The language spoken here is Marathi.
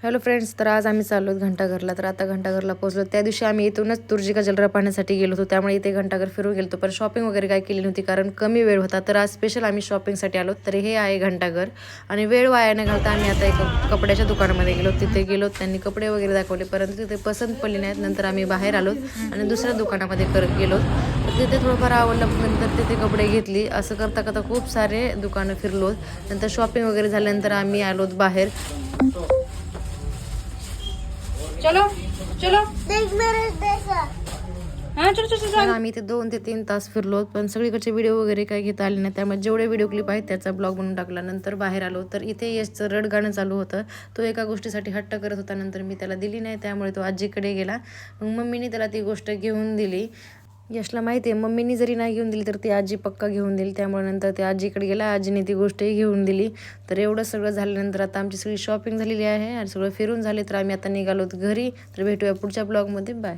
हॅलो फ्रेंड्स, तर आज आम्ही चाललो घंटाघरला. तर आता घंटाघरला पोहोचलो. त्या दिवशी आम्ही इथूनच तुर्जिका जलरा पाहण्यासाठी गेलो होतो, त्यामुळे इथे घंटाघर फिरून गेलो. पण शॉपिंग वगैरे काय केली नव्हती कारण कमी वेळ होता. तर आज स्पेशल आम्ही शॉपिंगसाठी आलो. तर हे आहे घंटाघर आणि वेळ वाया न घालता आम्ही आता एक कपड्याच्या दुकानामध्ये गेलो. तिथे गेलो, त्यांनी कपडे वगैरे दाखवले, परंतु तिथे पसंत पडले नाहीत. नंतर आम्ही बाहेर आलो आणि दुसऱ्या दुकानामध्ये गेलो. तर तिथे थोडंफार आवडलं, नंतर तिथे कपडे घेतली. असं करता करता खूप सारे दुकानं फिरलो. नंतर शॉपिंग वगैरे झाल्यानंतर आम्ही आलोत बाहेर. चलो चलो हाँ चलो चलो तर आम्ही इथे 2 ते 3 तास फिरलो, पण सगळीकडचे व्हिडिओ वगैरे काही घेता आले नाही. त्यामुळे जेवढे व्हिडिओ क्लिप आहेत त्याचा ब्लॉग बनवून टाकला. नंतर बाहेर आलो तर इथे यशचं रडगाणं चालू होतं. तो एका गोष्टीसाठी हट्ट करत होता. नंतर मी त्याला दिली नाही, त्यामुळे तो आजीकडे गेला. मग मम्मीने त्याला ती गोष्ट घेऊन दिली. यशला माहिती आहे मम्मीनी जरी नाही घेऊन दिली तर ती आजी पक्का घेऊन दिली. त्यामुळे नंतर ते आजीकडे गेला, आजीने ती गोष्टही घेऊन दिली. तर एवढं सगळं झाल्यानंतर आता आमची सगळी शॉपिंग झालेली आहे आणि सगळं फिरून झाले. तर आम्ही आता निघालो घरी. तर भेटूया पुढच्या ब्लॉगमध्ये. बाय.